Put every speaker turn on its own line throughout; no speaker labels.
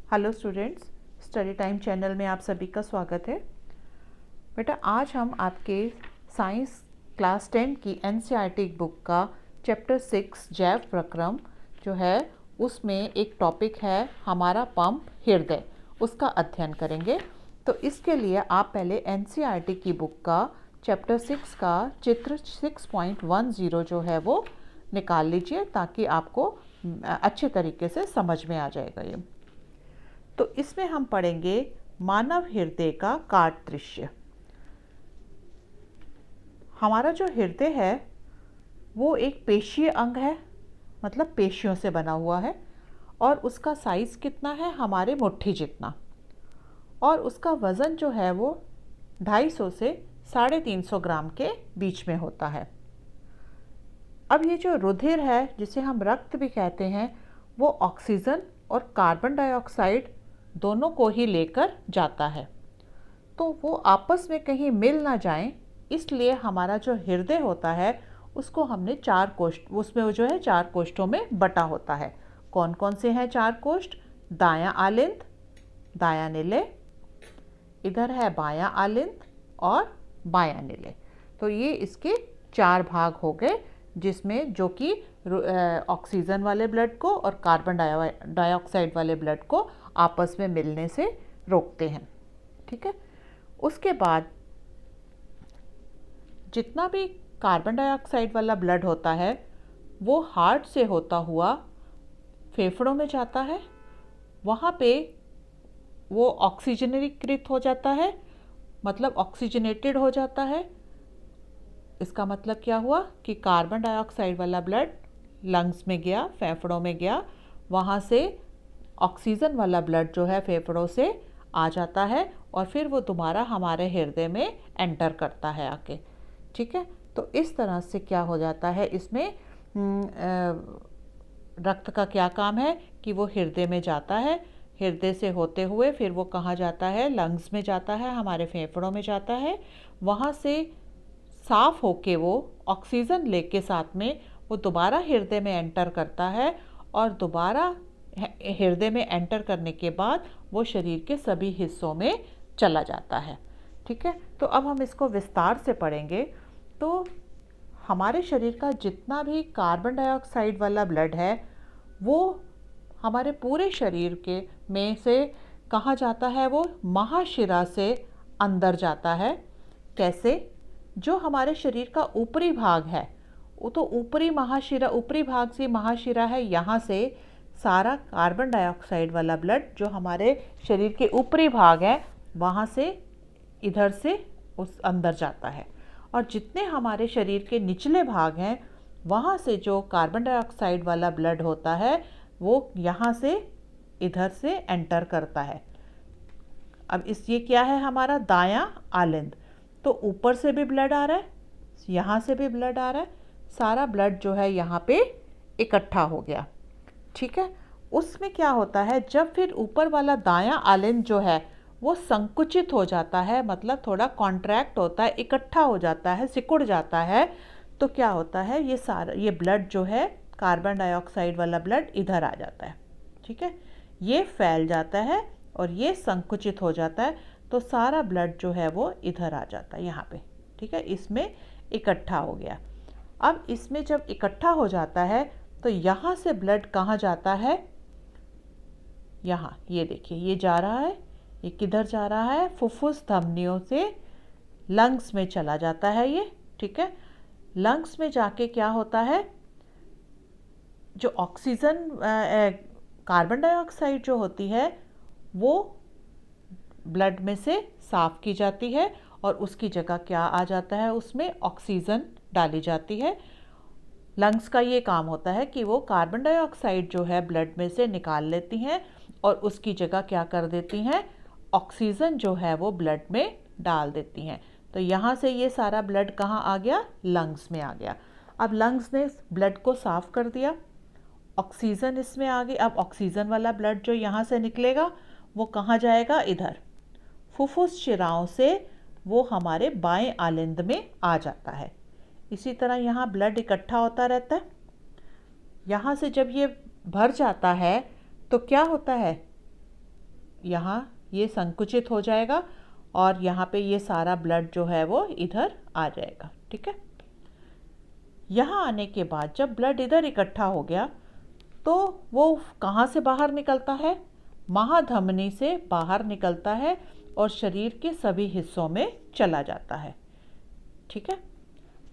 Hello students, study time channel में आप सभी का स्वागत है। बेटा, आज हम आपके साइंस क्लास 10 की एनसीईआरटी बुक का चैप्टर 6 जैव प्रक्रम जो है उसमें एक टॉपिक है हमारा पंप हृदय, उसका अध्ययन करेंगे। तो इसके लिए आप पहले एनसीईआरटी की बुक का चैप्टर 6 का चित्र 6.10 जो है वो निकाल लीजिए ताकि आपको अच्छे तरीके से समझ में आ जाएगा ये। तो इसमें हम पढ़ेंगे मानव हृदय का काट दृश्य। हमारा जो हृदय है वो एक पेशीय अंग है, मतलब पेशियों से बना हुआ है, और उसका साइज कितना है, हमारे मुट्ठी जितना, और उसका वज़न जो है वो 250 से 350 ग्राम के बीच में होता है। अब ये जो रुधिर है, जिसे हम रक्त भी कहते हैं, वो ऑक्सीजन और कार्बन डाइऑक्साइड दोनों को ही लेकर जाता है। तो वो आपस में कहीं मिल ना जाएं, इसलिए हमारा जो हृदय होता है उसको हमने 4 कोष्ठ, उसमें जो है 4 कोष्ठों में बटा होता है। कौन कौन से हैं 4 कोष्ठ? दायां आलिंद, दायां निलय, इधर है बायां आलिंद और बायां निलय। तो ये इसके 4 भाग हो गए, जिसमें जो कि ऑक्सीजन वाले ब्लड को और कार्बन डाइऑक्साइड वाले ब्लड को आपस में मिलने से रोकते हैं। ठीक है। उसके बाद जितना भी कार्बन डाइऑक्साइड वाला ब्लड होता है वो हार्ट से होता हुआ फेफड़ों में जाता है। वहाँ पे वो ऑक्सीजनीकृत हो जाता है, मतलब ऑक्सीजनेटेड हो जाता है। इसका मतलब क्या हुआ कि कार्बन डाइऑक्साइड वाला ब्लड लंग्स में गया, फेफड़ों में गया, वहाँ से ऑक्सीजन वाला ब्लड जो है फेफड़ों से आ जाता है और फिर वो दोबारा हमारे हृदय में एंटर करता है आके। ठीक है। तो इस तरह से क्या हो जाता है, इसमें रक्त का क्या काम है कि वो हृदय में जाता है, हृदय से होते हुए फिर वो कहाँ जाता है, लंग्स में जाता है, हमारे फेफड़ों में जाता है। वहाँ से साफ होके वो ऑक्सीजन लेके साथ में वो दोबारा हृदय में एंटर करता है, और दोबारा हृदय में एंटर करने के बाद वो शरीर के सभी हिस्सों में चला जाता है। ठीक है। तो अब हम इसको विस्तार से पढ़ेंगे। तो हमारे शरीर का जितना भी कार्बन डाइऑक्साइड वाला ब्लड है वो हमारे पूरे शरीर के में से कहाँ जाता है, वो महाशिरा से अंदर जाता है। कैसे? जो हमारे शरीर का ऊपरी भाग है वो तो ऊपरी भाग से महाशिरा है, यहाँ से सारा कार्बन डाइऑक्साइड वाला ब्लड जो हमारे शरीर के ऊपरी भाग है वहाँ से इधर से उस अंदर जाता है, और जितने हमारे शरीर के निचले भाग हैं वहाँ से जो कार्बन डाइऑक्साइड वाला ब्लड होता है वो यहाँ से इधर से एंटर करता है। अब ये क्या है, हमारा दायां आलिंद। तो ऊपर से भी ब्लड आ रहा है, यहाँ से भी ब्लड आ रहा है, सारा ब्लड जो है यहाँ पे इकट्ठा हो गया। ठीक है। उसमें क्या होता है, जब फिर ऊपर वाला दायां आलिंद जो है वो संकुचित हो जाता है, मतलब थोड़ा कॉन्ट्रैक्ट होता है, इकट्ठा हो जाता है, सिकुड़ जाता है, तो क्या होता है, ये ब्लड जो है कार्बन डाइऑक्साइड वाला ब्लड इधर आ जाता है। ठीक है। ये फैल जाता है और ये संकुचित हो जाता है, तो सारा ब्लड जो है वो इधर आ जाता है यहाँ पे। ठीक है। इसमें इकट्ठा हो गया। अब इसमें जब इकट्ठा हो जाता है तो यहाँ से ब्लड कहाँ जाता है, यहाँ, ये देखिए ये जा रहा है। ये किधर जा रहा है? फुफ्फुस धमनियों से लंग्स में चला जाता है ये। ठीक है। लंग्स में जाके क्या होता है, जो ऑक्सीजन कार्बन डाइऑक्साइड जो होती है वो ब्लड में से साफ की जाती है और उसकी जगह क्या आ जाता है, उसमें ऑक्सीजन डाली जाती है। लंग्स का ये काम होता है कि वो कार्बन डाइऑक्साइड जो है ब्लड में से निकाल लेती हैं और उसकी जगह क्या कर देती हैं, ऑक्सीजन जो है वो ब्लड में डाल देती हैं। तो यहाँ से ये सारा ब्लड कहाँ आ गया, लंग्स में आ गया। अब लंग्स ने ब्लड को साफ कर दिया, ऑक्सीजन इसमें आ गई। अब ऑक्सीजन वाला ब्लड जो यहाँ से निकलेगा वो कहाँ जाएगा, इधर फुफ्फुस शिराओं से वो हमारे बाएं आलिंद में आ जाता है। इसी तरह यहाँ ब्लड इकट्ठा होता रहता है। यहाँ से जब ये भर जाता है तो क्या होता है, यहाँ ये संकुचित हो जाएगा और यहाँ पे ये सारा ब्लड जो है वो इधर आ जाएगा। ठीक है, यहाँ आने के बाद जब ब्लड इधर इकट्ठा हो गया तो वो कहाँ से बाहर निकलता है? महाधमनी से बाहर निकलता है और शरीर के सभी हिस्सों में चला जाता है। ठीक है,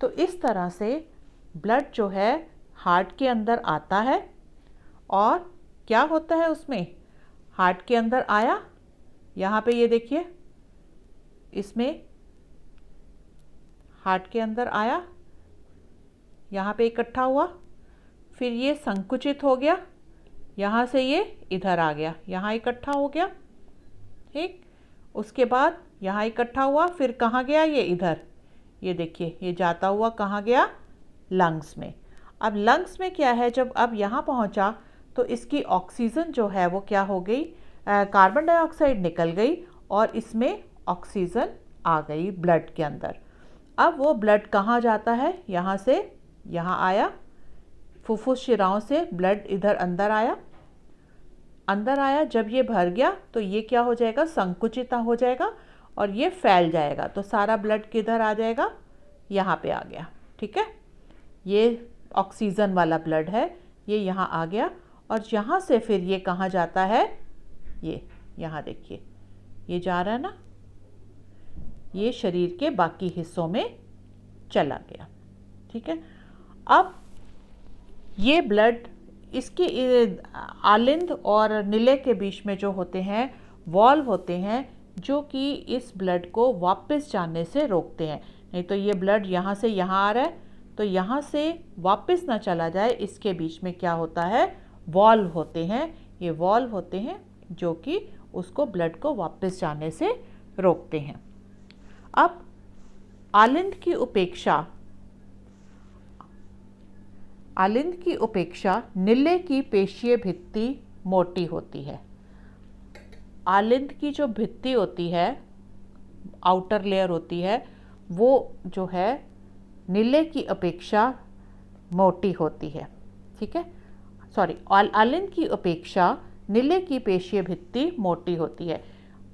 तो इस तरह से ब्लड जो है हार्ट के अंदर आता है और क्या होता है उसमें? हार्ट के अंदर आया, यहाँ पे ये देखिए, इसमें हार्ट के अंदर आया, यहाँ पे इकट्ठा हुआ, फिर ये संकुचित हो गया, यहाँ से ये इधर आ गया, यहाँ इकट्ठा हो गया। ठीक, उसके बाद यहाँ इकट्ठा हुआ, फिर कहाँ गया? ये इधर, ये देखिए, ये जाता हुआ कहाँ गया? लंग्स में। अब लंग्स में क्या है, जब अब यहाँ पहुँचा तो इसकी ऑक्सीजन जो है वो क्या हो गई? कार्बन डाइऑक्साइड निकल गई और इसमें ऑक्सीजन आ गई ब्लड के अंदर। अब वो ब्लड कहाँ जाता है? यहाँ से यहाँ आया, फुफ्फुस शिराओं से ब्लड इधर अंदर आया, अंदर आया, जब ये भर गया तो ये क्या हो जाएगा? संकुचित हो जाएगा और ये फैल जाएगा, तो सारा ब्लड किधर आ जाएगा? यहाँ पे आ गया। ठीक है, ये ऑक्सीजन वाला ब्लड है, ये यहाँ आ गया और यहाँ से फिर ये कहाँ जाता है? ये यहाँ देखिए, ये जा रहा है ना, ये शरीर के बाकी हिस्सों में चला गया। ठीक है, अब ये ब्लड इसकी आलिंद और नीले के बीच में जो होते हैं वॉल्व होते हैं जो कि इस ब्लड को वापस जाने से रोकते हैं। नहीं तो ये ब्लड यहाँ से यहाँ आ रहा है तो यहाँ से वापस ना चला जाए, इसके बीच में क्या होता है? वॉल्व होते हैं। ये वॉल्व होते हैं जो कि उसको ब्लड को वापस जाने से रोकते हैं। अब आलिंद की उपेक्षा नीले की पेशीय भित्ति मोटी होती है। आलिंद की जो भित्ति होती है, आउटर लेयर होती है, वो जो है नीले की अपेक्षा मोटी होती है। ठीक है, सॉरी, आलिंद की अपेक्षा नीले की पेशीय भित्ति मोटी होती है।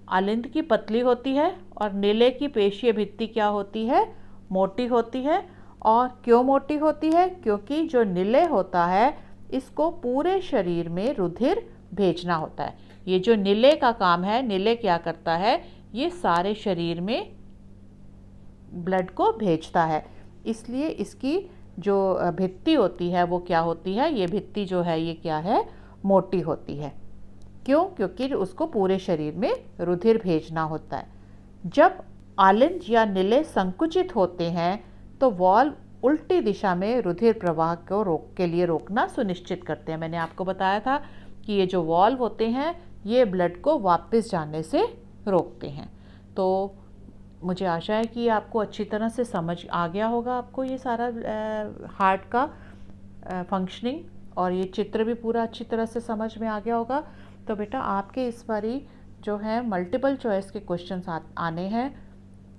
आलिंद की पतली होती है और नीले की पेशीय भित्ति क्या होती है? मोटी होती है। और क्यों मोटी होती है? क्योंकि जो नीले होता है इसको पूरे शरीर में रुधिर भेजना होता है। ये जो नीले का काम है, नीले क्या करता है? ये सारे शरीर में ब्लड को भेजता है, इसलिए इसकी जो भित्ति होती है वो क्या होती है? ये भित्ति जो है ये क्या है? मोटी होती है। क्यों? क्योंकि उसको पूरे शरीर में रुधिर भेजना होता है। जब आलिंद या नीले संकुचित होते हैं तो वॉल्व उल्टी दिशा में रुधिर प्रवाह को रोकना सुनिश्चित करते हैं। मैंने आपको बताया था कि ये जो वॉल्व होते हैं ये ब्लड को वापस जाने से रोकते हैं। तो मुझे आशा है कि आपको अच्छी तरह से समझ आ गया होगा, आपको ये सारा हार्ट का फंक्शनिंग, और ये चित्र भी पूरा अच्छी तरह से समझ में आ गया होगा। तो बेटा आपके इस बारी जो है मल्टीपल चॉइस के क्वेश्चंस आने हैं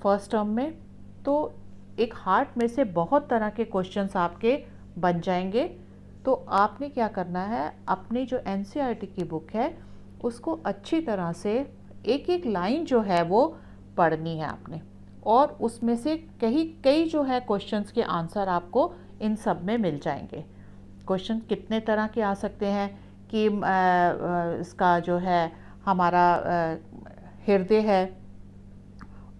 फर्स्ट टर्म में, तो एक हार्ट में से बहुत तरह के क्वेश्चंस आपके बन जाएंगे। तो आपने क्या करना है, अपनी जो एनसीईआरटी की बुक है उसको अच्छी तरह से एक एक लाइन जो है वो पढ़नी है आपने, और उसमें से कई जो है क्वेश्चंस के आंसर आपको इन सब में मिल जाएंगे। क्वेश्चन कितने तरह के आ सकते हैं कि इसका जो है हमारा हृदय है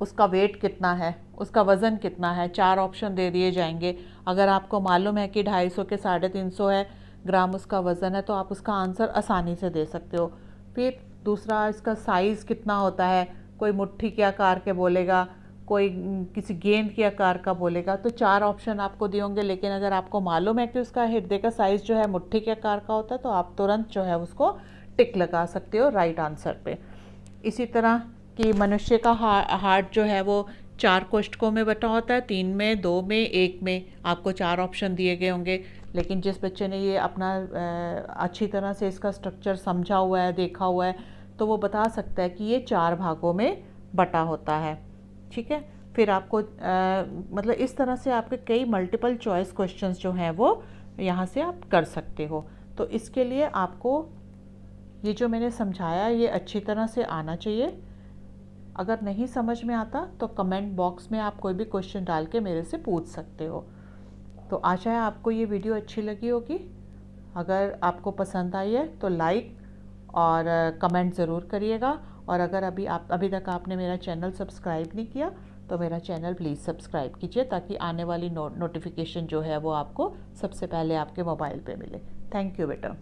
उसका वेट कितना है, उसका वज़न कितना है, 4 ऑप्शन दे दिए जाएंगे। अगर आपको मालूम है कि 250 के 350 है ग्राम उसका वज़न है तो आप उसका आंसर आसानी से दे सकते हो। फिर दूसरा, इसका साइज़ कितना होता है, कोई मुट्ठी के आकार के बोलेगा, कोई किसी गेंद के आकार का बोलेगा, तो 4 ऑप्शन आपको दिए होंगे। लेकिन अगर आपको मालूम है कि उसका हृदय का साइज़ जो है मुट्ठी के आकार का होता है तो आप तुरंत जो है उसको टिक लगा सकते हो राइट आंसर पे। इसी तरह कि मनुष्य का हार्ट जो है वो 4 कोष्ठकों में बटा होता है, 3 में, 2 में, 1 में, आपको 4 ऑप्शन दिए गए होंगे। लेकिन जिस बच्चे ने ये अपना अच्छी तरह से इसका स्ट्रक्चर समझा हुआ है, देखा हुआ है, तो वो बता सकता है कि ये 4 भागों में बटा होता है। ठीक है, फिर आपको मतलब इस तरह से आपके कई मल्टीपल चॉइस क्वेश्चंस जो हैं वो यहाँ से आप कर सकते हो। तो इसके लिए आपको ये जो मैंने समझाया ये अच्छी तरह से आना चाहिए। अगर नहीं समझ में आता तो कमेंट बॉक्स में आप कोई भी क्वेश्चन डाल के मेरे से पूछ सकते हो। तो आशा है आपको ये वीडियो अच्छी लगी होगी। अगर आपको पसंद आई है तो लाइक और कमेंट ज़रूर करिएगा। और अगर अभी तक आपने मेरा चैनल सब्सक्राइब नहीं किया तो मेरा चैनल प्लीज़ सब्सक्राइब कीजिए, ताकि आने वाली नोटिफिकेशन जो है वो आपको सबसे पहले आपके मोबाइल पे मिले। थैंक यू बेटा।